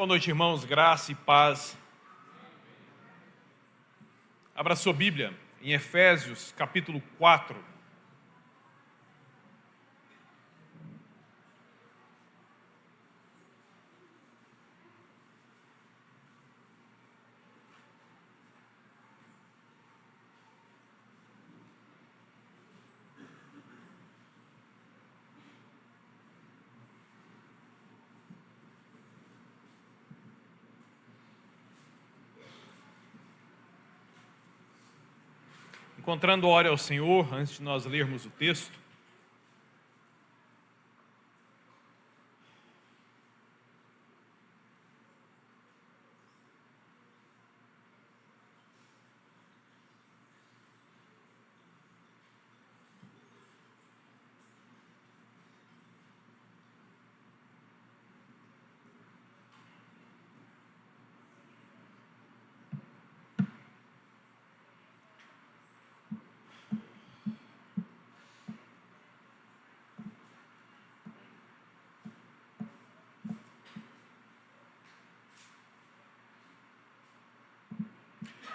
Boa noite, irmãos, graça e paz. Abra sua Bíblia em Efésios, capítulo 4. Encontrando, ore ao Senhor, antes de nós lermos o texto.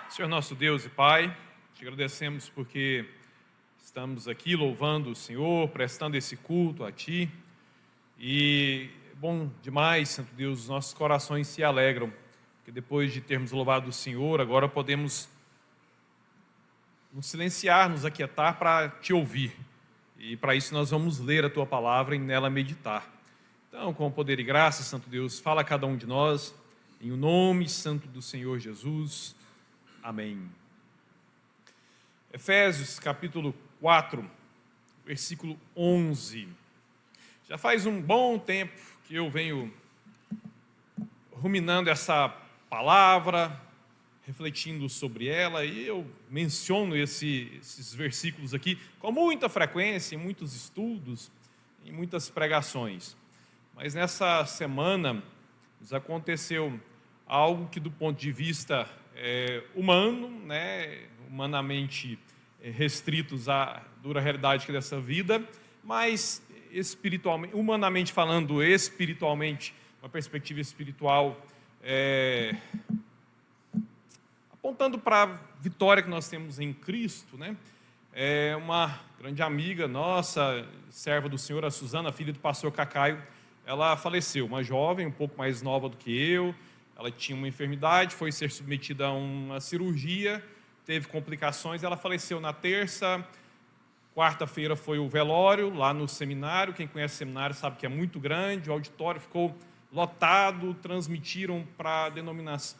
Senhor nosso Deus e Pai, te agradecemos porque estamos aqui louvando o Senhor, prestando esse culto a Ti. E é bom demais, Santo Deus, os nossos corações se alegram, porque depois de termos louvado o Senhor, agora podemos nos silenciar, nos aquietar para Te ouvir. E para isso nós vamos ler a Tua palavra e nela meditar. Então, com poder e graça, Santo Deus, fala a cada um de nós, em o nome santo do Senhor Jesus. Amém. Efésios, capítulo 4, versículo 11. Já faz um bom tempo que eu venho ruminando essa palavra, refletindo sobre ela, e eu menciono esses versículos aqui com muita frequência, em muitos estudos, em muitas pregações. Mas nessa semana nos aconteceu algo que, do ponto de vista humano, humanamente restritos à dura realidade dessa vida, mas espiritualmente, humanamente falando, espiritualmente, uma perspectiva espiritual, apontando para a vitória que nós temos em Cristo, uma grande amiga nossa, serva do Senhor, a Suzana, filha do pastor Cacaio, ela faleceu, uma jovem, um pouco mais nova do que eu. Ela tinha uma enfermidade, foi ser submetida a uma cirurgia, teve complicações, ela faleceu na terça. Quarta-feira foi o velório, lá no seminário. Quem conhece o seminário sabe que é muito grande, o auditório ficou lotado, transmitiram para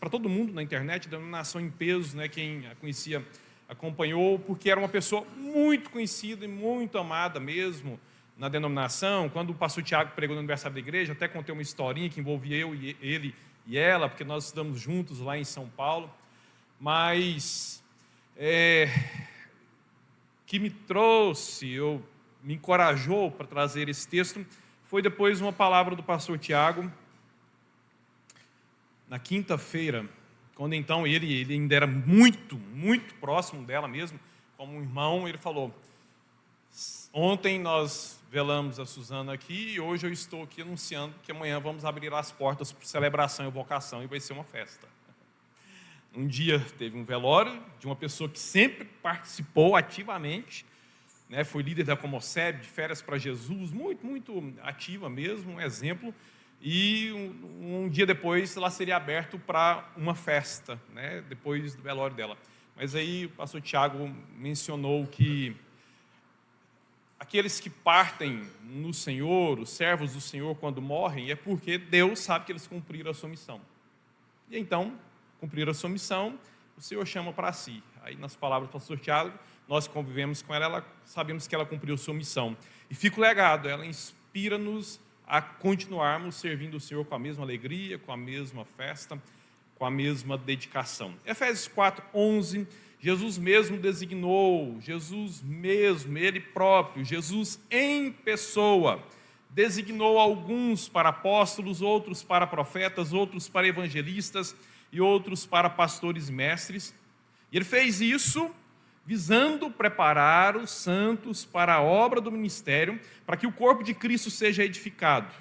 todo mundo na internet, denominação em peso, quem a conhecia acompanhou, porque era uma pessoa muito conhecida e muito amada mesmo na denominação. Quando o pastor Tiago pregou no aniversário da igreja, até contei uma historinha que envolvia eu e ele e ela, porque nós estudamos juntos lá em São Paulo, mas que me encorajou para trazer esse texto, foi depois uma palavra do pastor Tiago, na quinta-feira, quando então ele ainda era muito, muito próximo dela mesmo, como um irmão. Ele falou: ontem nós velamos a Suzana aqui e hoje eu estou aqui anunciando que amanhã vamos abrir as portas para celebração e vocação e vai ser uma festa. Um dia teve um velório de uma pessoa que sempre participou ativamente, foi líder da Comoceb, de Férias para Jesus, muito, muito ativa mesmo, um exemplo. E um dia depois ela seria aberta para uma festa, depois do velório dela. Mas aí o pastor Tiago mencionou que aqueles que partem no Senhor, os servos do Senhor, quando morrem, é porque Deus sabe que eles cumpriram a sua missão. E então, cumpriram a sua missão, o Senhor chama para si. Aí, nas palavras do pastor Tiago, nós que convivemos com ela, sabemos que ela cumpriu a sua missão. E fica o legado, ela inspira-nos a continuarmos servindo o Senhor com a mesma alegria, com a mesma festa, com a mesma dedicação. Efésios 4, 11... Jesus mesmo designou, Jesus mesmo, Ele próprio, Jesus em pessoa, designou alguns para apóstolos, outros para profetas, outros para evangelistas e outros para pastores e mestres. E Ele fez isso visando preparar os santos para a obra do ministério, para que o corpo de Cristo seja edificado.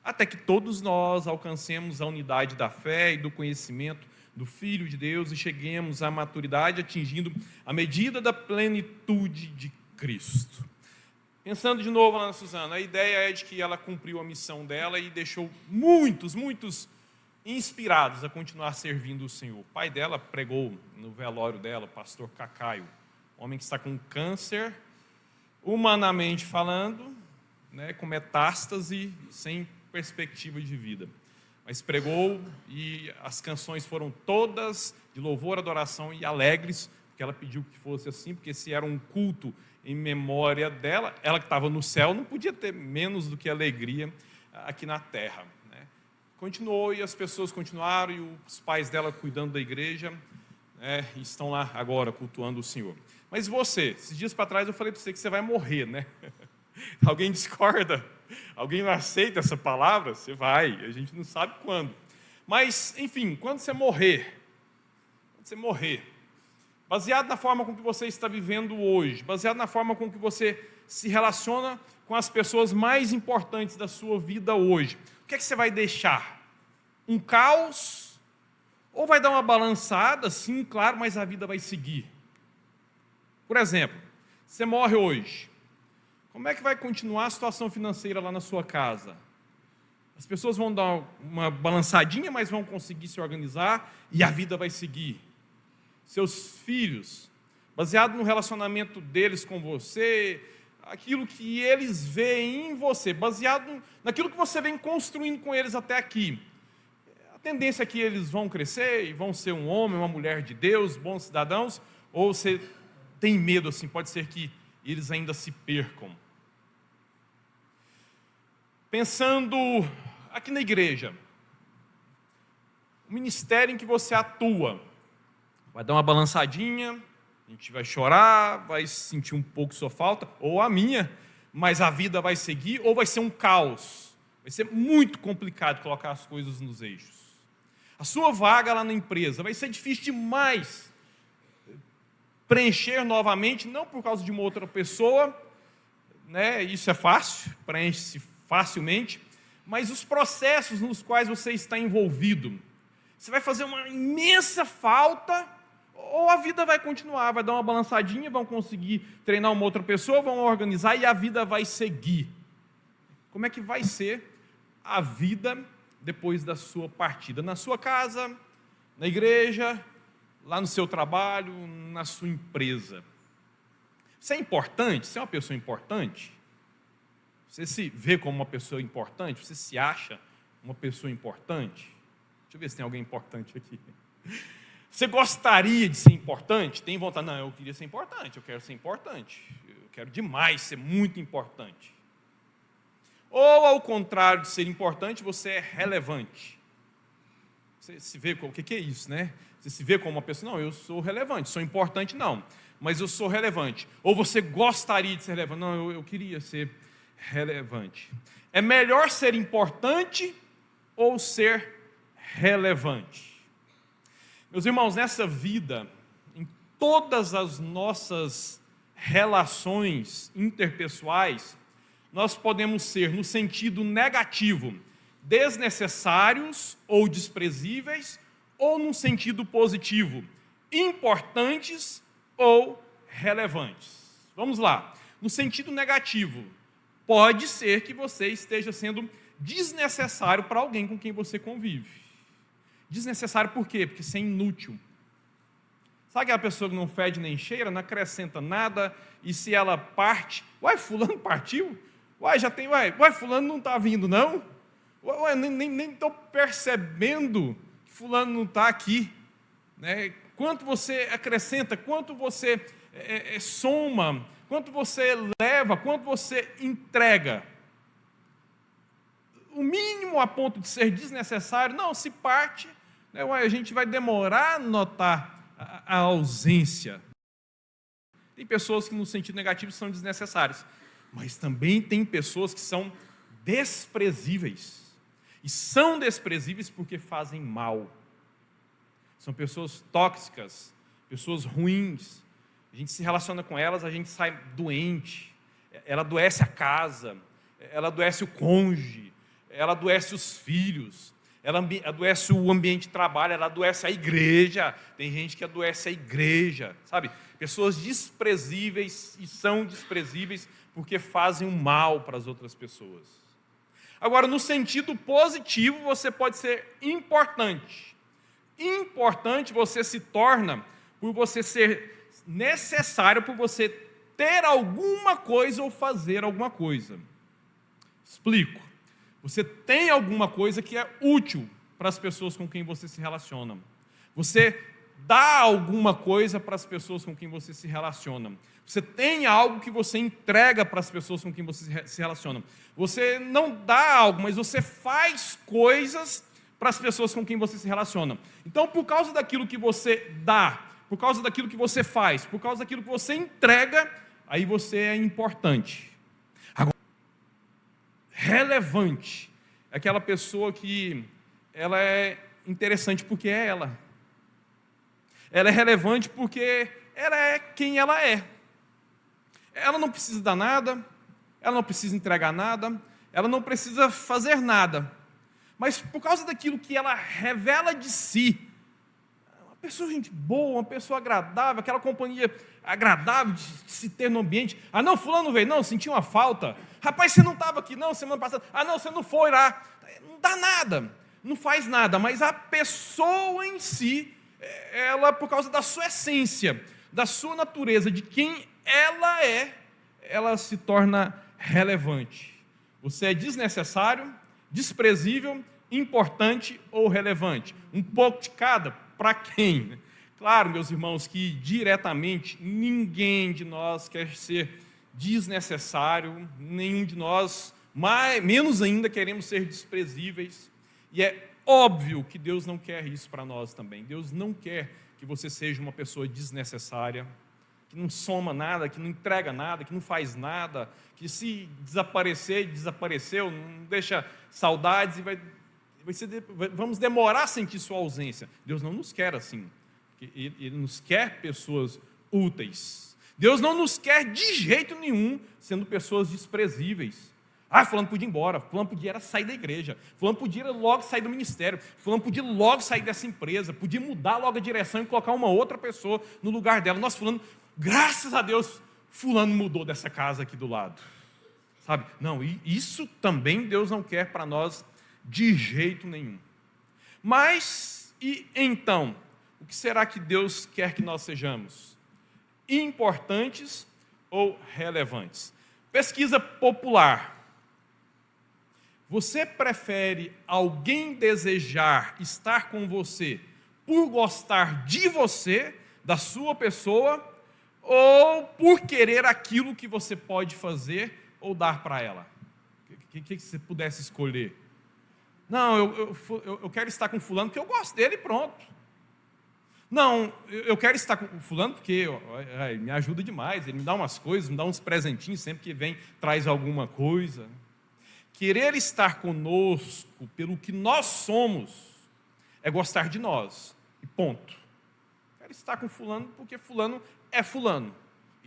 até que todos nós alcancemos a unidade da fé e do conhecimento do Filho de Deus e cheguemos à maturidade, atingindo a medida da plenitude de Cristo. Pensando de novo lá na Suzana, a ideia é de que ela cumpriu a missão dela e deixou muitos inspirados a continuar servindo o Senhor. O pai dela pregou no velório dela, o pastor Cacaio, homem que está com câncer, humanamente falando, né, com metástase, sem perspectiva de vida. Mas pregou e as canções foram todas de louvor, adoração e alegres, porque ela pediu que fosse assim, porque se era um culto em memória dela, ela que estava no céu, não podia ter menos do que alegria aqui na terra. Né? Continuou e as pessoas continuaram, e os pais dela cuidando da igreja, né, estão lá agora cultuando o Senhor. Mas você, esses dias para trás eu falei para você que você vai morrer, né? Alguém discorda? Alguém não aceita essa palavra? Você vai, a gente não sabe quando. Mas, enfim, quando você morrer, baseado na forma com que você está vivendo hoje, baseado na forma com que você se relaciona com as pessoas mais importantes da sua vida hoje, o que é que você vai deixar? Um caos? Ou vai dar uma balançada? Sim, claro, mas a vida vai seguir. Por exemplo, você morre hoje. Como é que vai continuar a situação financeira lá na sua casa? As pessoas vão dar uma balançadinha, mas vão conseguir se organizar e a vida vai seguir. Seus filhos, baseado no relacionamento deles com você, aquilo que eles veem em você, baseado naquilo que você vem construindo com eles até aqui. A tendência é que eles vão crescer e vão ser um homem, uma mulher de Deus, bons cidadãos, ou você tem medo, assim, pode ser que eles ainda se percam. Pensando aqui na igreja, o ministério em que você atua, vai dar uma balançadinha, a gente vai chorar, vai sentir um pouco sua falta, ou a minha, mas a vida vai seguir, ou vai ser um caos. Vai ser muito complicado colocar as coisas nos eixos. A sua vaga lá na empresa vai ser difícil demais preencher novamente, não por causa de uma outra pessoa, né? Isso é fácil, preenche-se facilmente, mas os processos nos quais você está envolvido, você vai fazer uma imensa falta, ou a vida vai continuar, vai dar uma balançadinha, vão conseguir treinar uma outra pessoa, vão organizar e a vida vai seguir. Como é que vai ser a vida depois da sua partida? Na sua casa, na igreja, lá no seu trabalho, na sua empresa. Você é importante? Você é uma pessoa importante? Você se vê como uma pessoa importante? Você se acha uma pessoa importante? Deixa eu ver se tem alguém importante aqui. Você gostaria de ser importante? Tem vontade? Não, eu queria ser importante, eu quero ser importante. Eu quero demais ser muito importante. Ou, ao contrário de ser importante, você é relevante. Você se vê, o que é isso, né? Você se vê como uma pessoa, não, eu sou relevante, sou importante não, mas eu sou relevante. Ou você gostaria de ser relevante? Não, eu queria ser relevante. É melhor ser importante ou ser relevante? Meus irmãos, nessa vida, em todas as nossas relações interpessoais, nós podemos ser, no sentido negativo, desnecessários ou desprezíveis, ou no sentido positivo, importantes ou relevantes. Vamos lá. No sentido negativo, pode ser que você esteja sendo desnecessário para alguém com quem você convive. Desnecessário por quê? Porque você é inútil. Sabe aquela pessoa que não fede nem cheira, não acrescenta nada, e se ela parte, uai, fulano partiu? Uai, fulano não está vindo não? Uai, nem estou percebendo que fulano não está aqui. Né? Quanto você acrescenta, quanto você soma, quanto você leva, quanto você entrega. O mínimo a ponto de ser desnecessário, não, se parte, né, a gente vai demorar a notar a ausência. Tem pessoas que no sentido negativo são desnecessárias, mas também tem pessoas que são desprezíveis. E são desprezíveis porque fazem mal. São pessoas tóxicas, pessoas ruins. A gente se relaciona com elas, a gente sai doente. Ela adoece a casa, ela adoece o cônjuge, ela adoece os filhos, ela adoece o ambiente de trabalho, ela adoece a igreja. Tem gente que adoece a igreja, sabe? Pessoas desprezíveis e são desprezíveis porque fazem o mal para as outras pessoas. Agora, no sentido positivo, você pode ser importante. Importante você se torna por você ser necessário, por você ter alguma coisa ou fazer alguma coisa. Explico. Você tem alguma coisa que é útil para as pessoas com quem você se relaciona. Você dá alguma coisa para as pessoas com quem você se relaciona. Você tem algo que você entrega para as pessoas com quem você se relaciona. Você não dá algo, mas você faz coisas para as pessoas com quem você se relaciona. Então, por causa daquilo que você dá, por causa daquilo que você faz, por causa daquilo que você entrega, aí você é importante. Agora, relevante é aquela pessoa que ela é interessante porque é ela. Ela é relevante porque ela é quem ela é. Ela não precisa dar nada, ela não precisa entregar nada, ela não precisa fazer nada. Mas por causa daquilo que ela revela de si, uma pessoa gente boa, uma pessoa agradável, aquela companhia agradável de se ter no ambiente. Ah, não, fulano não veio, não, senti uma falta. Rapaz, você não estava aqui, não, semana passada. Ah, não, você não foi lá. Não dá nada, não faz nada, mas a pessoa em si, ela, por causa da sua essência, da sua natureza, de quem ela se torna relevante. Você é desnecessário, desprezível, importante ou relevante? Um pouco de cada? Para quem? Claro, meus irmãos, que diretamente ninguém de nós quer ser desnecessário, nenhum de nós, menos ainda, queremos ser desprezíveis. E é óbvio que Deus não quer isso para nós também. Deus não quer que você seja uma pessoa desnecessária, que não soma nada, que não entrega nada, que não faz nada, que se desaparecer, desapareceu, não deixa saudades e vamos demorar a sentir sua ausência. Deus não nos quer assim. Ele nos quer pessoas úteis. Deus não nos quer de jeito nenhum sendo pessoas desprezíveis. Ah, fulano podia ir embora, fulano podia sair da igreja, fulano podia logo sair do ministério, fulano podia logo sair dessa empresa, podia mudar logo a direção e colocar uma outra pessoa no lugar dela. Nós fulano, graças a Deus, fulano mudou dessa casa aqui do lado. Sabe? Não, isso também Deus não quer para nós de jeito nenhum. Mas, e então, o que será que Deus quer que nós sejamos? Importantes ou relevantes? Pesquisa popular. Você prefere alguém desejar estar com você por gostar de você, da sua pessoa, ou por querer aquilo que você pode fazer ou dar para ela? O que você pudesse escolher? Não, eu quero estar com fulano porque eu gosto dele e pronto. Não, eu quero estar com fulano porque me ajuda demais, ele me dá umas coisas, me dá uns presentinhos sempre que vem, traz alguma coisa. Querer estar conosco pelo que nós somos é gostar de nós, e ponto. Quero estar com fulano porque fulano é fulano.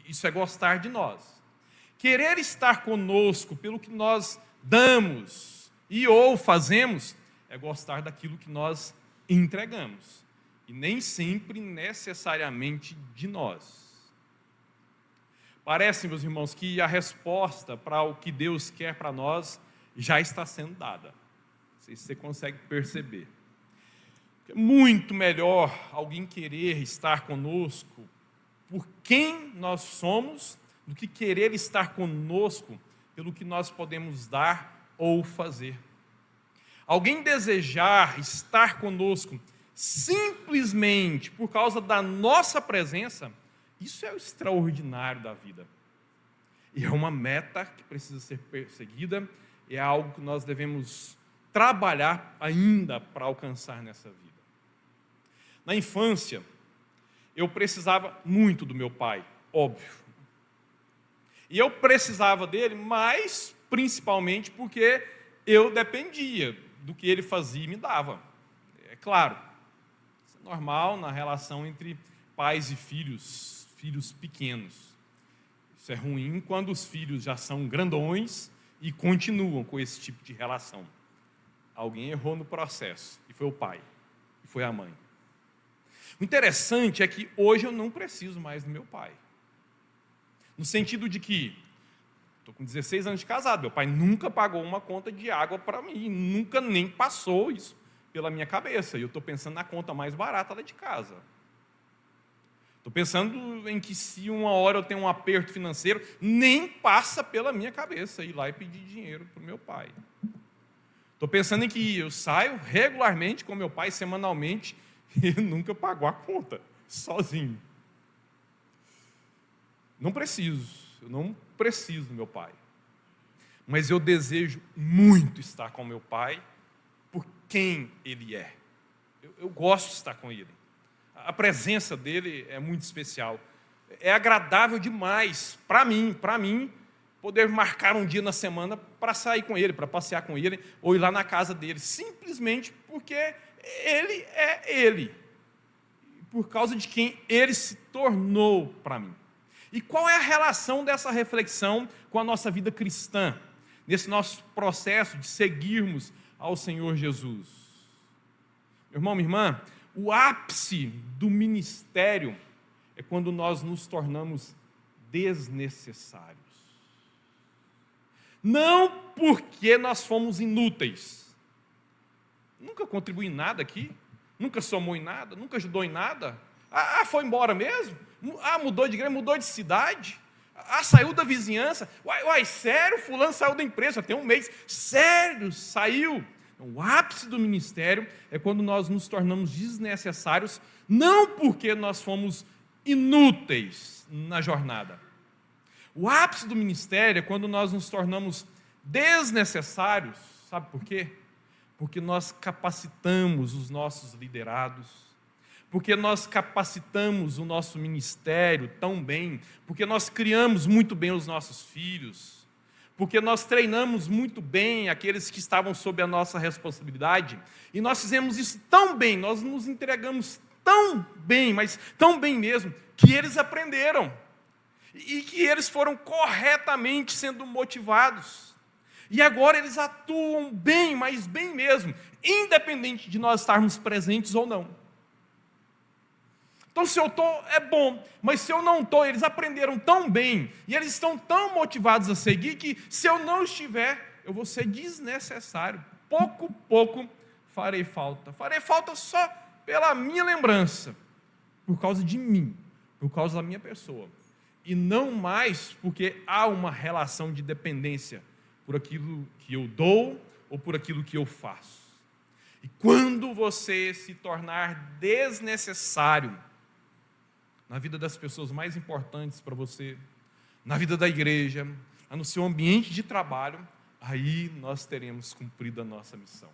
Isso é gostar de nós. Querer estar conosco pelo que nós damos e ou fazemos é gostar daquilo que nós entregamos. E nem sempre necessariamente de nós. Parece, meus irmãos, que a resposta para o que Deus quer para nós já está sendo dada. Não sei se você consegue perceber. É muito melhor alguém querer estar conosco por quem nós somos do que querer estar conosco pelo que nós podemos dar ou fazer. Alguém desejar estar conosco simplesmente por causa da nossa presença, isso é o extraordinário da vida. E é uma meta que precisa ser perseguida, é algo que nós devemos trabalhar ainda para alcançar nessa vida. Na infância, eu precisava muito do meu pai, óbvio. E eu precisava dele, mas principalmente porque eu dependia do que ele fazia e me dava. É claro, isso é normal na relação entre pais e filhos pequenos. Isso é ruim quando os filhos já são grandões e continuam com esse tipo de relação. alguém errou no processo, e foi o pai, e foi a mãe. O interessante é que hoje eu não preciso mais do meu pai. No sentido de que, estou com 16 anos de casado, meu pai nunca pagou uma conta de água para mim, nunca nem passou isso pela minha cabeça, e eu estou pensando na conta mais barata lá de casa. Estou pensando em que se uma hora eu tenho um aperto financeiro, nem passa pela minha cabeça ir lá e pedir dinheiro para o meu pai. Estou pensando em que eu saio regularmente com meu pai, semanalmente, e ele nunca pagou a conta, sozinho. Eu não preciso do meu pai. Mas eu desejo muito estar com meu pai, por quem ele é. Eu gosto de estar com ele. A presença dele é muito especial. É agradável demais para mim, poder marcar um dia na semana para sair com ele, para passear com ele, ou ir lá na casa dele, simplesmente porque ele é ele, por causa de quem ele se tornou para mim. E qual é a relação dessa reflexão com a nossa vida cristã, nesse nosso processo de seguirmos ao Senhor Jesus? Meu irmão, minha irmã, o ápice do ministério é quando nós nos tornamos desnecessários. Não porque nós fomos inúteis. Nunca contribuí em nada aqui, nunca somou em nada, nunca ajudou em nada. Foi embora mesmo? Mudou de igreja, mudou de cidade? Saiu da vizinhança? Sério? Fulano saiu da empresa, tem um mês. Sério, saiu. O ápice do ministério é quando nós nos tornamos desnecessários, não porque nós fomos inúteis na jornada. O ápice do ministério é quando nós nos tornamos desnecessários. Sabe por quê? Porque nós capacitamos os nossos liderados, porque nós capacitamos o nosso ministério tão bem, porque nós criamos muito bem os nossos filhos, porque nós treinamos muito bem aqueles que estavam sob a nossa responsabilidade, e nós fizemos isso tão bem, nós nos entregamos tão bem, mas tão bem mesmo, que eles aprenderam, e que eles foram corretamente sendo motivados, e agora eles atuam bem, mas bem mesmo, independente de nós estarmos presentes ou não. Então, se eu estou, é bom, mas se eu não estou, eles aprenderam tão bem, e eles estão tão motivados a seguir, que se eu não estiver, eu vou ser desnecessário. Pouco farei falta só pela minha lembrança, por causa de mim, por causa da minha pessoa, e não mais porque há uma relação de dependência por aquilo que eu dou, ou por aquilo que eu faço. E quando você se tornar desnecessário na vida das pessoas mais importantes para você, na vida da igreja, no seu ambiente de trabalho, aí nós teremos cumprido a nossa missão.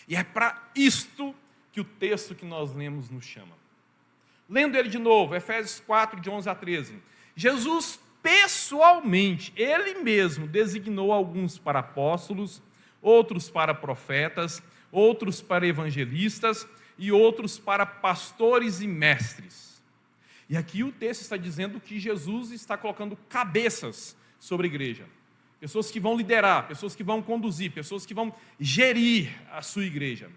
E é para isto que o texto que nós lemos nos chama. Lendo ele de novo, Efésios 4, de 11 a 13. Jesus pessoalmente, ele mesmo, designou alguns para apóstolos, outros para profetas, outros para evangelistas e outros para pastores e mestres. E aqui o texto está dizendo que Jesus está colocando cabeças sobre a igreja. Pessoas que vão liderar, pessoas que vão conduzir, pessoas que vão gerir a sua igreja.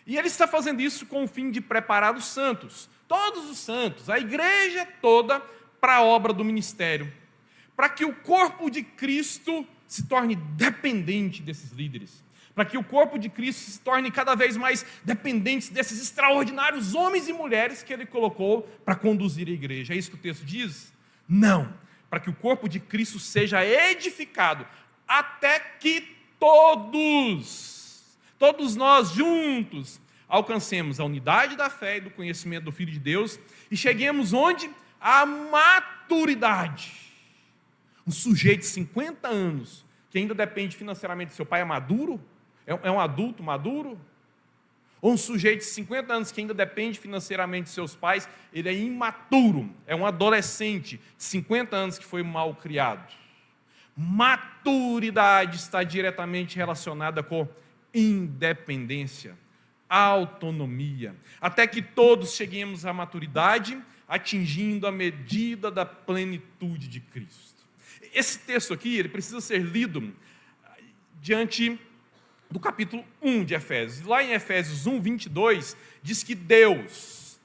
E ele está fazendo isso com o fim de preparar os santos, todos os santos, a igreja toda, para a obra do ministério. Para que o corpo de Cristo se torne dependente desses líderes. Para que o corpo de Cristo se torne cada vez mais dependente desses extraordinários homens e mulheres que ele colocou para conduzir a igreja. É isso que o texto diz? Não. Para que o corpo de Cristo seja edificado, até que todos nós juntos, alcancemos a unidade da fé e do conhecimento do Filho de Deus e cheguemos onde? À maturidade. Um sujeito de 50 anos, que ainda depende financeiramente do seu pai, é maduro? É um adulto maduro? Ou um sujeito de 50 anos que ainda depende financeiramente de seus pais, ele é imaturo, é um adolescente de 50 anos que foi mal criado. Maturidade está diretamente relacionada com independência, autonomia, até que todos cheguemos à maturidade, atingindo a medida da plenitude de Cristo. Esse texto aqui, ele precisa ser lido diante do capítulo 1 de Efésios. Lá em Efésios 1, 22, diz que Deus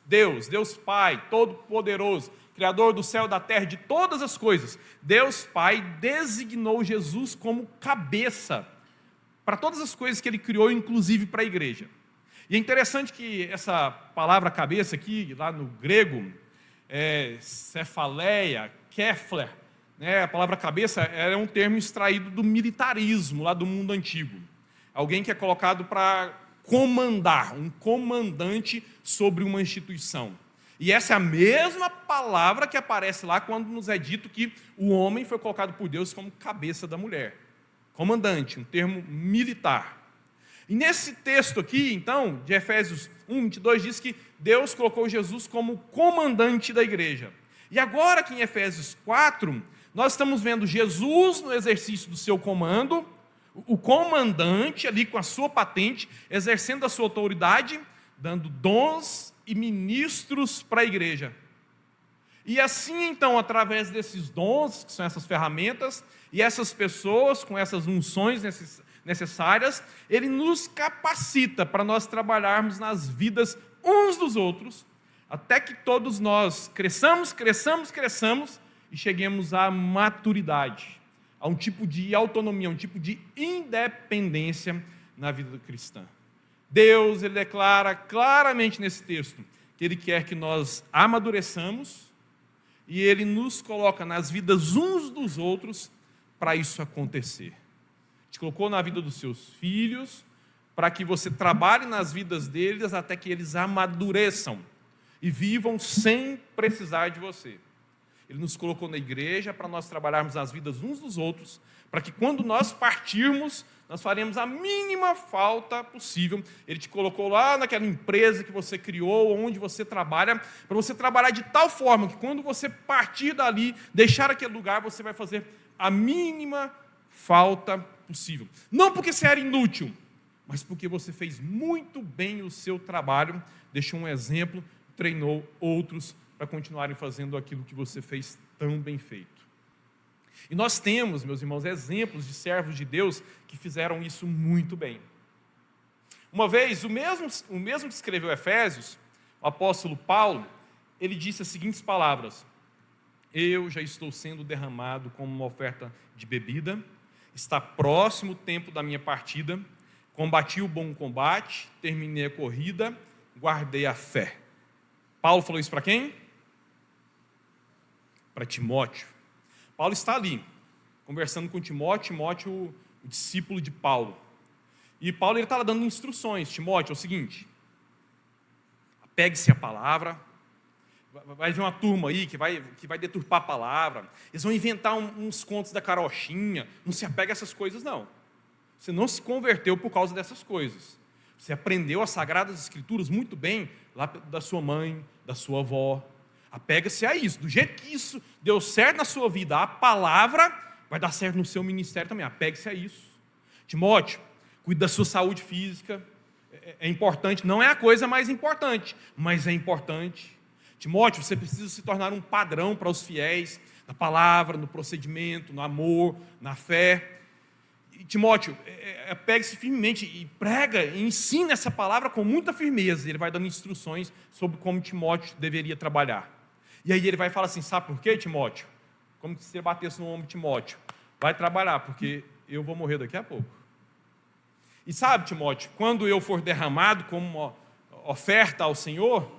Pai, Todo-Poderoso, Criador do céu e da terra, de todas as coisas, Deus Pai designou Jesus como cabeça para todas as coisas que Ele criou, inclusive para a igreja. E é interessante que essa palavra cabeça aqui, lá no grego, cefaleia, kefler, né, a palavra cabeça era um termo extraído do militarismo, lá do mundo antigo. Alguém que é colocado para comandar, um comandante sobre uma instituição. E essa é a mesma palavra que aparece lá quando nos é dito que o homem foi colocado por Deus como cabeça da mulher. Comandante, um termo militar. E nesse texto aqui, então, de Efésios 1, 22, diz que Deus colocou Jesus como comandante da igreja. E agora aqui em Efésios 4, nós estamos vendo Jesus no exercício do seu comando, o comandante ali com a sua patente, exercendo a sua autoridade, dando dons e ministros para a igreja. E assim, então, através desses dons, que são essas ferramentas, e essas pessoas com essas unções necessárias, Ele nos capacita para nós trabalharmos nas vidas uns dos outros, até que todos nós cresçamos e cheguemos à maturidade, a um tipo de autonomia, a um tipo de independência na vida cristã. Deus, Ele declara claramente nesse texto que Ele quer que nós amadureçamos e Ele nos coloca nas vidas uns dos outros para isso acontecer. Te colocou na vida dos seus filhos para que você trabalhe nas vidas deles até que eles amadureçam e vivam sem precisar de você. Ele nos colocou na igreja para nós trabalharmos nas vidas uns dos outros, para que quando nós partirmos, nós faremos a mínima falta possível. Ele te colocou lá naquela empresa que você criou, onde você trabalha, para você trabalhar de tal forma que quando você partir dali, deixar aquele lugar, você vai fazer a mínima falta possível. Não porque você era inútil, mas porque você fez muito bem o seu trabalho, deixou um exemplo, treinou outros para continuarem fazendo aquilo que você fez tão bem feito. E nós temos, meus irmãos, exemplos de servos de Deus que fizeram isso muito bem. Uma vez, o mesmo que escreveu Efésios, o apóstolo Paulo, ele disse as seguintes palavras: eu já estou sendo derramado como uma oferta de bebida, está próximo o tempo da minha partida, combati o bom combate, terminei a corrida, guardei a fé. Paulo falou isso para quem? Para Timóteo. Paulo está ali, conversando com Timóteo, o discípulo de Paulo. E Paulo está dando instruções. Timóteo, é o seguinte: apegue-se à palavra. Vai vir uma turma aí que vai deturpar a palavra. Eles vão inventar uns contos da carochinha. Não se apega a essas coisas, não. Você não se converteu por causa dessas coisas. Você aprendeu as Sagradas Escrituras muito bem lá da sua mãe, da sua avó. Apega-se a isso. Do jeito que isso deu certo na sua vida, a palavra vai dar certo no seu ministério também. Apegue-se a isso. Timóteo, cuide da sua saúde física. É importante. Não é a coisa mais importante, mas é importante. Timóteo, você precisa se tornar um padrão para os fiéis, na palavra, no procedimento, no amor, na fé. E, Timóteo, pegue-se firmemente e prega e ensina essa palavra com muita firmeza. Ele vai dando instruções sobre como Timóteo deveria trabalhar. E aí ele vai falar assim: sabe por quê, Timóteo? Como se você batesse no ombro de Timóteo: vai trabalhar, porque eu vou morrer daqui a pouco. E sabe, Timóteo, quando eu for derramado como uma oferta ao Senhor,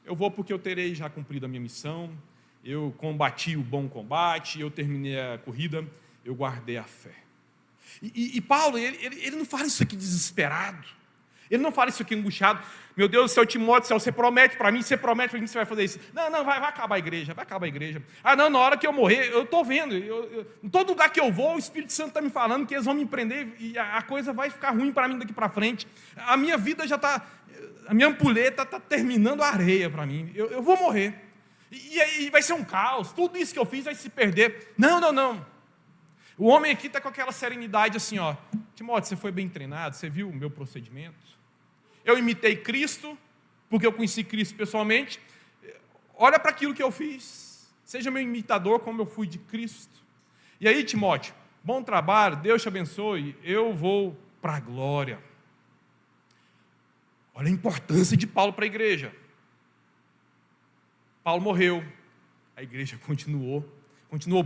eu vou porque eu terei já cumprido a minha missão, eu combati o bom combate, eu terminei a corrida, eu guardei a fé. E Paulo, ele não fala isso aqui desesperado, ele não fala isso aqui angustiado. Meu Deus do céu, Timóteo, você promete para mim, você vai fazer isso. Não, vai acabar a igreja, Ah, não, na hora que eu morrer, eu estou vendo, em todo lugar que eu vou, o Espírito Santo está me falando que eles vão me prender e a coisa vai ficar ruim para mim daqui para frente. A minha vida já está, a minha ampulheta está terminando a areia para mim, eu vou morrer. E aí vai ser um caos, tudo isso que eu fiz vai se perder. Não. O homem aqui está com aquela serenidade assim, ó: Timóteo, você foi bem treinado, você viu o meu procedimento? Eu imitei Cristo, porque eu conheci Cristo pessoalmente. Olha para aquilo que eu fiz, seja meu imitador como eu fui de Cristo. E aí, Timóteo, bom trabalho, Deus te abençoe, eu vou para a glória. Olha a importância de Paulo para a igreja. Paulo morreu, a igreja continuou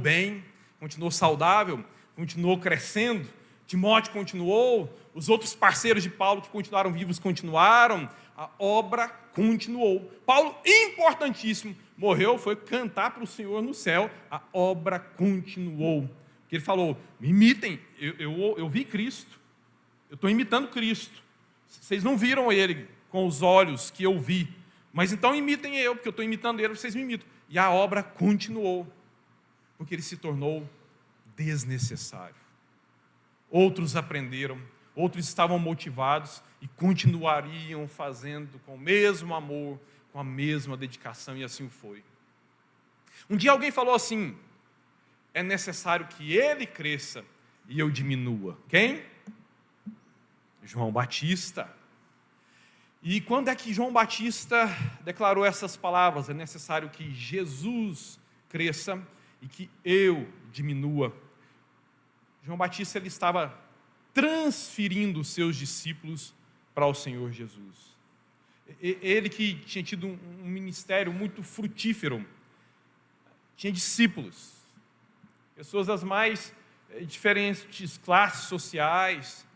bem, continuou saudável, continuou crescendo. Timóteo continuou, os outros parceiros de Paulo que continuaram vivos continuaram, a obra continuou. Paulo, importantíssimo, morreu, foi cantar para o Senhor no céu, a obra continuou. Porque ele falou, me imitem, eu vi Cristo, eu estou imitando Cristo. Vocês não viram ele com os olhos que eu vi, mas então imitem eu, porque eu estou imitando ele, vocês me imitam. E a obra continuou, porque ele se tornou desnecessário. Outros aprenderam, outros estavam motivados e continuariam fazendo com o mesmo amor, com a mesma dedicação, e assim foi. Um dia alguém falou assim, é necessário que ele cresça e eu diminua. Quem? João Batista. E quando é que João Batista declarou essas palavras? É necessário que Jesus cresça e que eu diminua. João Batista ele estava transferindo os seus discípulos para o Senhor Jesus. Ele que tinha tido um ministério muito frutífero, tinha discípulos, pessoas das mais diferentes classes sociais,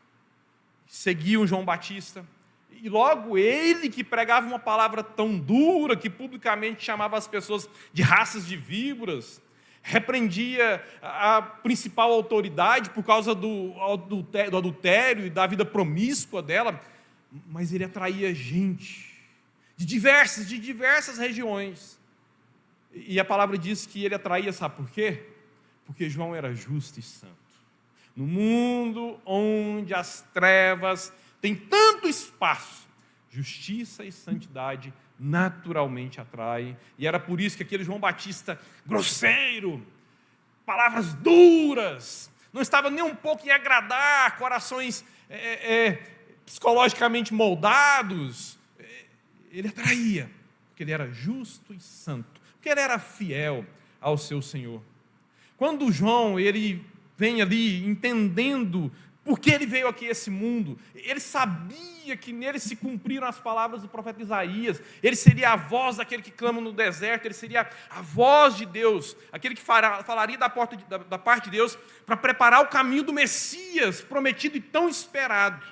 seguiam João Batista. E logo ele que pregava uma palavra tão dura, que publicamente chamava as pessoas de raças de víboras, repreendia a principal autoridade por causa do adultério e da vida promíscua dela, mas ele atraía gente de diversas regiões. E a palavra diz que ele atraía, sabe por quê? Porque João era justo e santo. No mundo onde as trevas têm tanto espaço, justiça e santidade naturalmente atraem. E era por isso que aquele João Batista grosseiro, palavras duras, não estava nem um pouco em agradar corações psicologicamente moldados. Ele atraía, porque ele era justo e santo, porque ele era fiel ao seu Senhor. Quando João, ele vem ali entendendo por que ele veio aqui a esse mundo, ele sabia que nele se cumpriram as palavras do profeta Isaías, ele seria a voz daquele que clama no deserto, ele seria a voz de Deus, aquele que falaria da parte de Deus para preparar o caminho do Messias, prometido e tão esperado.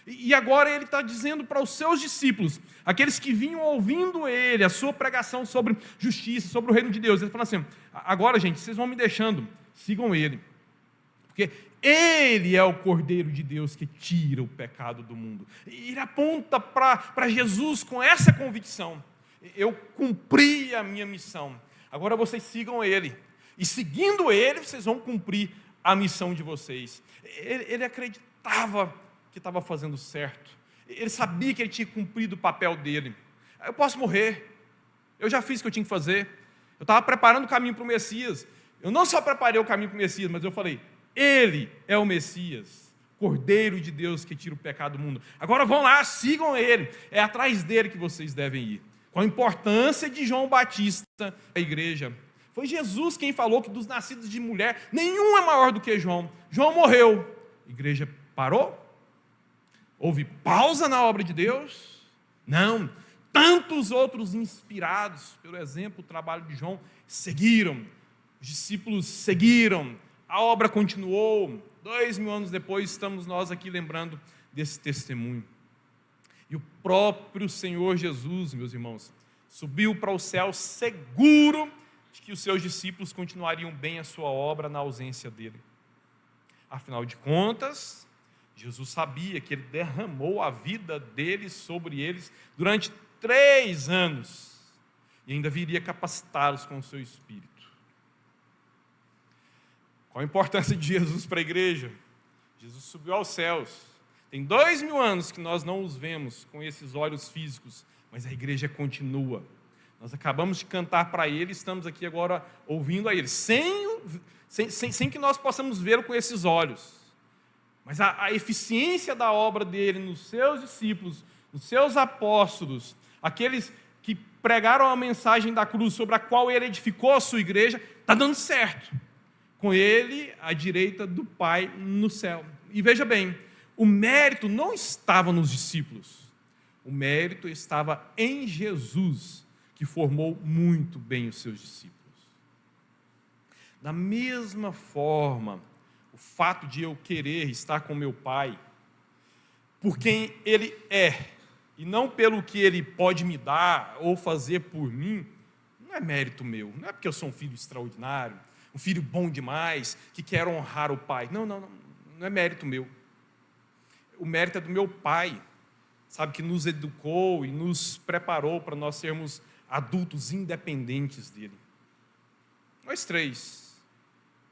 E agora ele está dizendo para os seus discípulos, aqueles que vinham ouvindo ele, a sua pregação sobre justiça, sobre o reino de Deus, ele fala assim, agora gente, vocês vão me deixando, sigam ele, porque ele é o Cordeiro de Deus que tira o pecado do mundo. E ele aponta para Jesus com essa convicção, eu cumpri a minha missão, agora vocês sigam ele, e seguindo ele, vocês vão cumprir a missão de vocês. Ele acreditava que estava fazendo certo, ele sabia que ele tinha cumprido o papel dele. Eu posso morrer, eu já fiz o que eu tinha que fazer, eu estava preparando o caminho para o Messias, eu não só preparei o caminho para o Messias, mas eu falei, ele é o Messias, Cordeiro de Deus que tira o pecado do mundo. Agora vão lá, sigam ele, é atrás dele que vocês devem ir. Com a importância de João Batista, a igreja, foi Jesus quem falou que dos nascidos de mulher, nenhum é maior do que João. João morreu, a igreja parou? Houve pausa na obra de Deus? Não, tantos outros inspirados pelo exemplo, o trabalho de João, seguiram, os discípulos seguiram, a obra continuou, 2000 anos depois estamos nós aqui lembrando desse testemunho. E o próprio Senhor Jesus, meus irmãos, subiu para o céu seguro de que os seus discípulos continuariam bem a sua obra na ausência dele. Afinal de contas, Jesus sabia que ele derramou a vida dele sobre eles durante 3 anos e ainda viria capacitá-los com o seu Espírito. Qual a importância de Jesus para a igreja? Jesus subiu aos céus. Tem 2000 anos que nós não os vemos com esses olhos físicos, mas a igreja continua. Nós acabamos de cantar para ele, estamos aqui agora ouvindo a ele, sem que nós possamos vê-lo com esses olhos. Mas a eficiência da obra dele nos seus discípulos, nos seus apóstolos, aqueles que pregaram a mensagem da cruz sobre a qual ele edificou a sua igreja, está dando certo. Com ele à direita do Pai no céu. E veja bem, o mérito não estava nos discípulos, o mérito estava em Jesus, que formou muito bem os seus discípulos. Da mesma forma, o fato de eu querer estar com meu Pai, por quem Ele é, e não pelo que Ele pode me dar ou fazer por mim, não é mérito meu, não é porque eu sou um filho extraordinário, um filho bom demais, que quer honrar o Pai. Não é mérito meu. O mérito é do meu Pai, sabe, que nos educou e nos preparou para nós sermos adultos independentes dele. Nós três,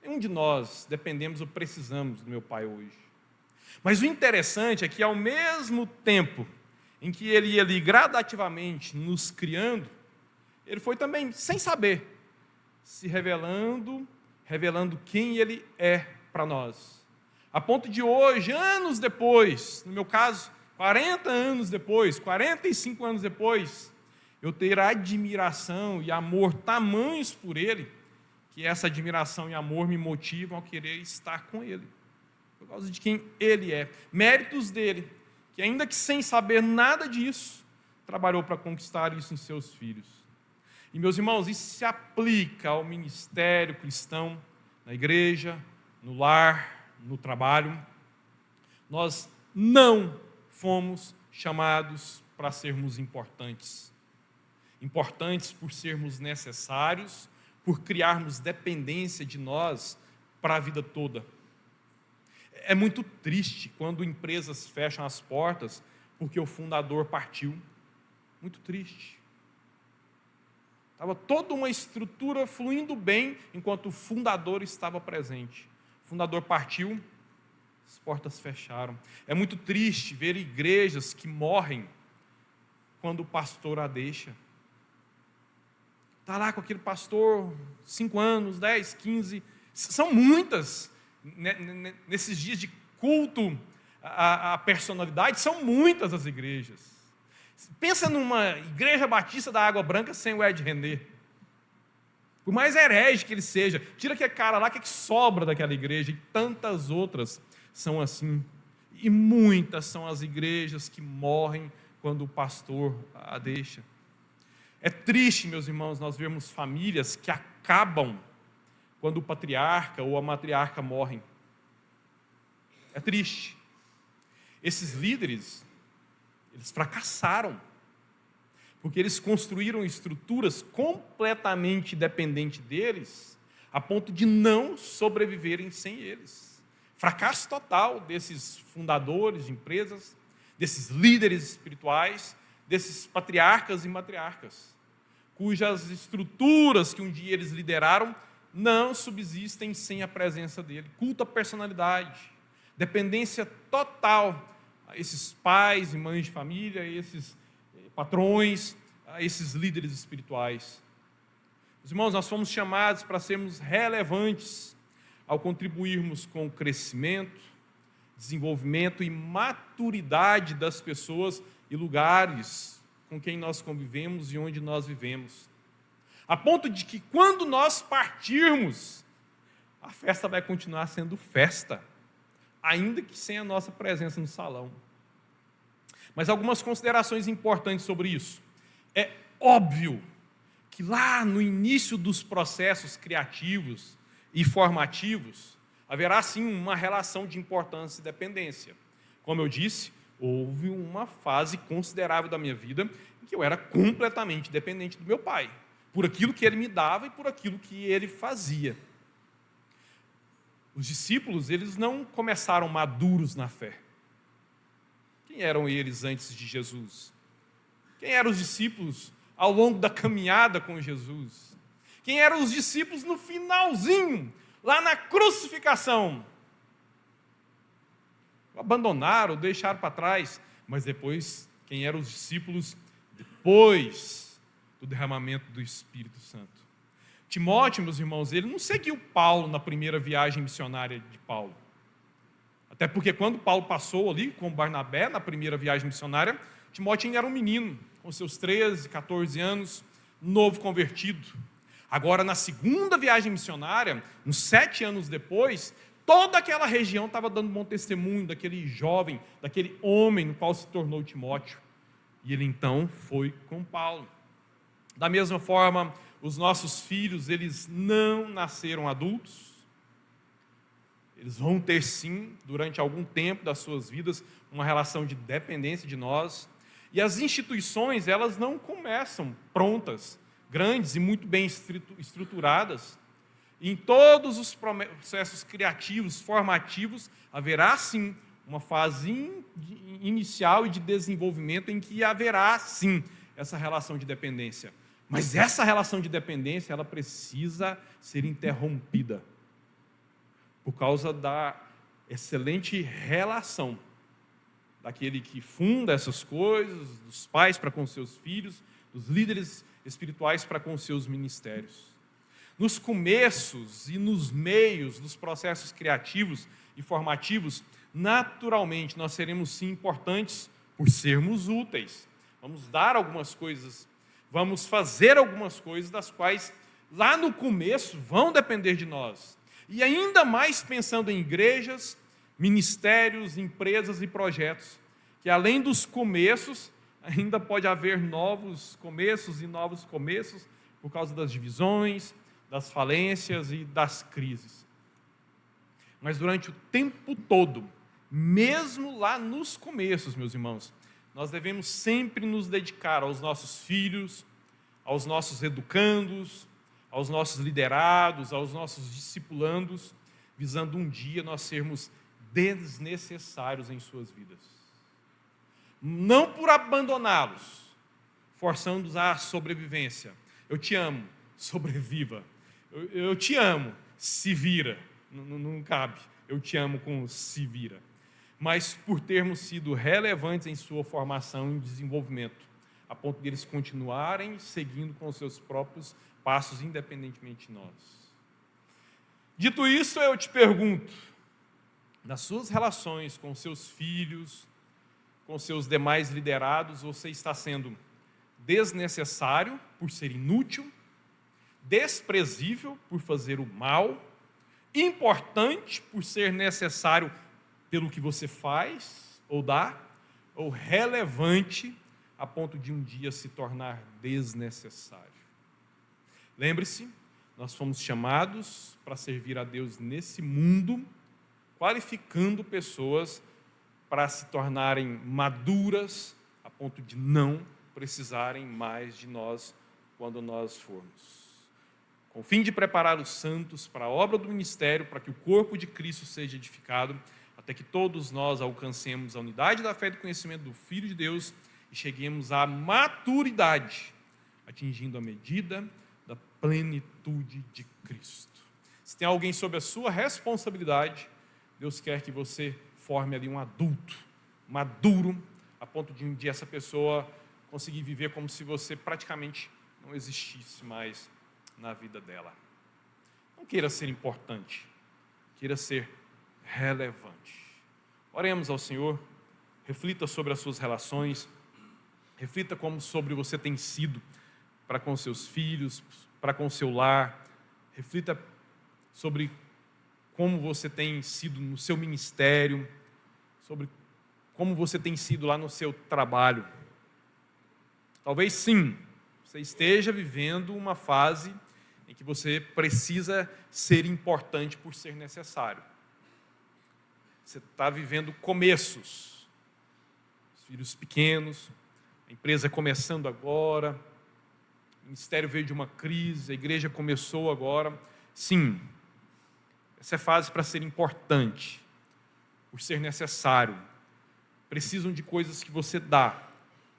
nenhum de nós dependemos ou precisamos do meu Pai hoje. Mas o interessante é que, ao mesmo tempo em que ele ia ali gradativamente nos criando, ele foi também, sem saber, se revelando quem ele é para nós. A ponto de hoje, anos depois, no meu caso, 40 anos depois, 45 anos depois, eu ter admiração e amor tamanhos por ele, que essa admiração e amor me motivam a querer estar com ele, por causa de quem ele é. Méritos dele, que ainda que sem saber nada disso, trabalhou para conquistar isso em seus filhos. E, meus irmãos, isso se aplica ao ministério cristão, na igreja, no lar, no trabalho. Nós não fomos chamados para sermos importantes. Importantes por sermos necessários, por criarmos dependência de nós para a vida toda. É muito triste quando empresas fecham as portas porque o fundador partiu. Muito triste. Estava toda uma estrutura fluindo bem enquanto o fundador estava presente. O fundador partiu, as portas fecharam. É muito triste ver igrejas que morrem quando o pastor a deixa. Está lá com aquele pastor, 5 anos, 10, 15, são muitas, nesses dias de culto à personalidade, são muitas as igrejas. Pensa numa igreja batista da Água Branca sem o Ed René. Por mais herege que ele seja, tira aquele cara lá, o que sobra daquela igreja, e tantas outras são assim. E muitas são as igrejas que morrem quando o pastor a deixa. É triste, meus irmãos, nós vermos famílias que acabam quando o patriarca ou a matriarca morrem. É triste. Esses líderes, eles fracassaram, porque eles construíram estruturas completamente dependentes deles, a ponto de não sobreviverem sem eles. Fracasso total desses fundadores de empresas, desses líderes espirituais, desses patriarcas e matriarcas, cujas estruturas que um dia eles lideraram não subsistem sem a presença dele. Culto à personalidade, dependência total a esses pais e mães de família, a esses patrões, a esses líderes espirituais. Os irmãos, nós fomos chamados para sermos relevantes ao contribuirmos com o crescimento, desenvolvimento e maturidade das pessoas e lugares com quem nós convivemos e onde nós vivemos. A ponto de que quando nós partirmos, a festa vai continuar sendo festa, ainda que sem a nossa presença no salão. Mas algumas considerações importantes sobre isso. É óbvio que lá no início dos processos criativos e formativos, haverá sim uma relação de importância e dependência. Como eu disse, houve uma fase considerável da minha vida em que eu era completamente dependente do meu pai, por aquilo que ele me dava e por aquilo que ele fazia. Os discípulos, eles não começaram maduros na fé. Quem eram eles antes de Jesus? Quem eram os discípulos ao longo da caminhada com Jesus? Quem eram os discípulos no finalzinho, lá na crucificação? Abandonaram, deixaram para trás, mas depois, quem eram os discípulos depois do derramamento do Espírito Santo? Timóteo, meus irmãos, ele não seguiu Paulo na primeira viagem missionária de Paulo. Até porque quando Paulo passou ali com Barnabé, na primeira viagem missionária, Timóteo ainda era um menino, com seus 13, 14 anos, novo convertido. Agora, na segunda viagem missionária, uns 7 anos depois, Toda aquela região estava dando bom testemunho daquele jovem, daquele homem no qual se tornou Timóteo. E ele então foi com Paulo. Da mesma forma, os nossos filhos, eles não nasceram adultos. Eles vão ter sim, durante algum tempo das suas vidas, uma relação de dependência de nós. E as instituições, elas não começam prontas, grandes e muito bem estruturadas. Em todos os processos criativos, formativos, haverá sim uma fase inicial e de desenvolvimento em que haverá sim essa relação de dependência. Mas essa relação de dependência, ela precisa ser interrompida por causa da excelente relação daquele que funda essas coisas, dos pais para com seus filhos, dos líderes espirituais para com seus ministérios. Nos começos e nos meios dos processos criativos e formativos, naturalmente nós seremos sim importantes por sermos úteis. Vamos dar algumas coisas, vamos fazer algumas coisas das quais lá no começo vão depender de nós. E ainda mais pensando em igrejas, ministérios, empresas e projetos, que além dos começos, ainda pode haver novos começos e novos começos por causa das divisões, das falências e das crises. Mas durante o tempo todo, mesmo lá nos começos, meus irmãos, nós devemos sempre nos dedicar aos nossos filhos, aos nossos educandos, aos nossos liderados, aos nossos discipulandos, visando um dia nós sermos desnecessários em suas vidas. Não por abandoná-los, forçando-os à sobrevivência. Eu te amo, sobreviva. Eu te amo, se vira. Não cabe. Eu te amo com se vira. Mas por termos sido relevantes em sua formação e desenvolvimento, a ponto de eles continuarem seguindo com os seus próprios passos, independentemente de nós. Dito isso, eu te pergunto, nas suas relações com seus filhos, com seus demais liderados, você está sendo desnecessário por ser inútil, desprezível por fazer o mal, importante por ser necessário pelo que você faz ou dá, ou relevante a ponto de um dia se tornar desnecessário. Lembre-se, nós fomos chamados para servir a Deus nesse mundo, qualificando pessoas para se tornarem maduras a ponto de não precisarem mais de nós quando nós formos. Com o fim de preparar os santos para a obra do ministério, para que o corpo de Cristo seja edificado, até que todos nós alcancemos a unidade da fé e do conhecimento do Filho de Deus e cheguemos à maturidade, atingindo a medida da plenitude de Cristo. Se tem alguém sob a sua responsabilidade, Deus quer que você forme ali um adulto, maduro, a ponto de um dia essa pessoa conseguir viver como se você praticamente não existisse mais na vida dela. Não queira ser importante, queira ser relevante. Oremos ao Senhor, reflita sobre as suas relações, reflita como sobre você tem sido para com seus filhos, para com seu lar, reflita sobre como você tem sido no seu ministério, sobre como você tem sido lá no seu trabalho. Talvez sim, você esteja vivendo uma fase em que você precisa ser importante por ser necessário. Você está vivendo começos, os filhos pequenos, a empresa começando agora, o ministério veio de uma crise, a igreja começou agora. Sim, essa é a fase para ser importante, por ser necessário. Precisam de coisas que você dá,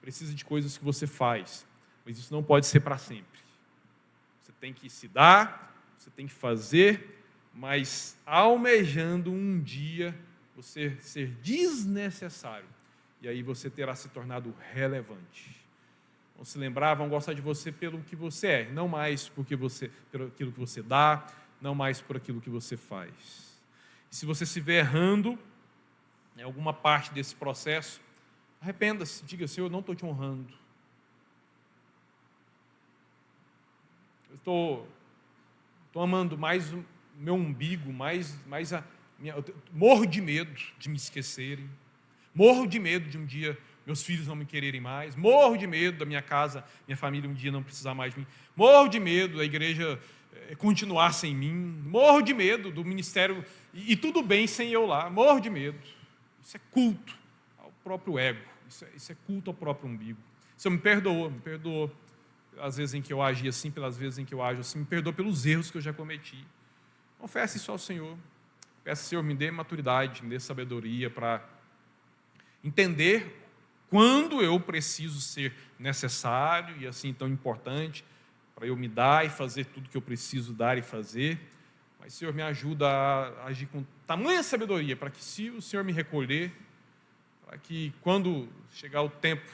precisa de coisas que você faz, mas isso não pode ser para sempre. Você tem que se dar, você tem que fazer, mas almejando um dia você ser desnecessário, e aí você terá se tornado relevante. Vão se lembrar, vão gostar de você pelo que você é, não mais pelo aquilo que você dá, não mais por aquilo que você faz. E se você se vê errando em alguma parte desse processo, arrependa-se, diga: Senhor, eu não estou te honrando. Eu estou amando mais o meu umbigo, mais Morro de medo de me esquecerem. Morro de medo de um dia meus filhos não me quererem mais. Morro de medo da minha casa, minha família um dia não precisar mais de mim. Morro de medo da igreja continuar sem mim. Morro de medo do ministério e tudo bem sem eu lá. Morro de medo. Isso é culto ao próprio ego. Isso é culto ao próprio umbigo. Senhor, me perdoa pelas vezes em que eu agi assim, pelas vezes em que eu ajo assim. Me perdoa pelos erros que eu já cometi. Confesse isso ao Senhor. Peça, Senhor, me dê maturidade, me dê sabedoria para entender quando eu preciso ser necessário e assim tão importante para eu me dar e fazer tudo que eu preciso dar e fazer. Mas, Senhor, me ajuda a agir com tamanha sabedoria para que, se o Senhor me recolher, para que quando chegar o tempo,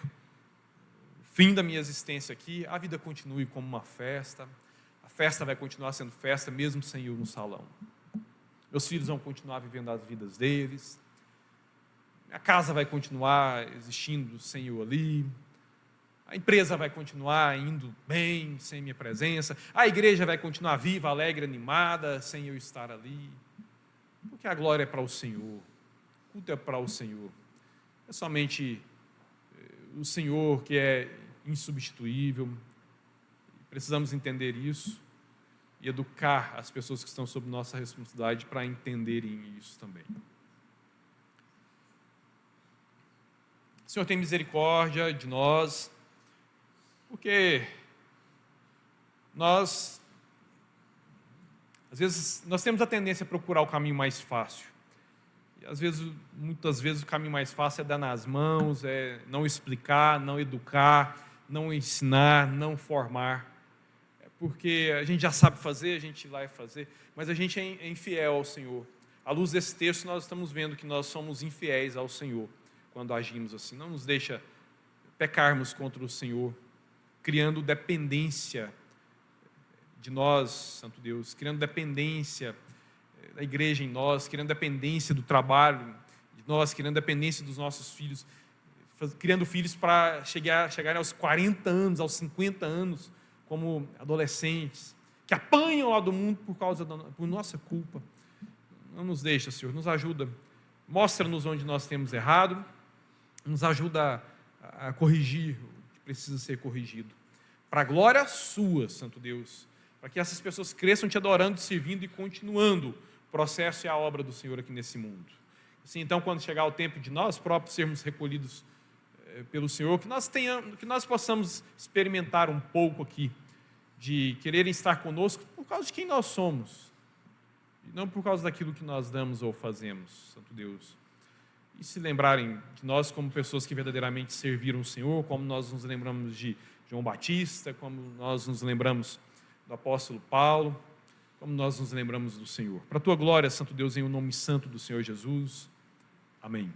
o fim da minha existência aqui, a vida continue como uma festa. A festa vai continuar sendo festa mesmo sem eu no salão. Meus filhos vão continuar vivendo as vidas deles. A casa vai continuar existindo sem eu ali. A empresa vai continuar indo bem sem minha presença. A igreja vai continuar viva, alegre, animada, sem eu estar ali. Porque a glória é para o Senhor. O culto é para o Senhor. É somente o Senhor que é insubstituível. Precisamos entender isso e educar as pessoas que estão sob nossa responsabilidade para entenderem isso também. Senhor, tem misericórdia de nós, porque nós, às vezes, nós temos a tendência a procurar o caminho mais fácil. E, às vezes, muitas vezes, o caminho mais fácil é dar nas mãos, é não explicar, não educar, não ensinar, não formar. É porque a gente já sabe fazer, a gente vai fazer, mas a gente é infiel ao Senhor. À luz desse texto, nós estamos vendo que nós somos infiéis ao Senhor quando agimos assim. Não nos deixa pecarmos contra o Senhor, criando dependência de nós, Santo Deus, criando dependência da igreja em nós, criando dependência do trabalho de nós, criando dependência dos nossos filhos, criando filhos para chegarem aos 40 anos, aos 50 anos, como adolescentes, que apanham lá do mundo por nossa culpa. Não nos deixa, Senhor, nos ajuda, mostra-nos onde nós temos errado, nos ajuda a corrigir o que precisa ser corrigido. Para a glória sua, Santo Deus, para que essas pessoas cresçam te adorando, te servindo e continuando o processo e a obra do Senhor aqui nesse mundo. Assim, então, quando chegar o tempo de nós próprios sermos recolhidos pelo Senhor, que nós possamos experimentar um pouco aqui de quererem estar conosco por causa de quem nós somos, e não por causa daquilo que nós damos ou fazemos, Santo Deus. E se lembrarem de nós como pessoas que verdadeiramente serviram o Senhor, como nós nos lembramos de João Batista, como nós nos lembramos do apóstolo Paulo, como nós nos lembramos do Senhor. Para a tua glória, Santo Deus, em o nome santo do Senhor Jesus. Amém.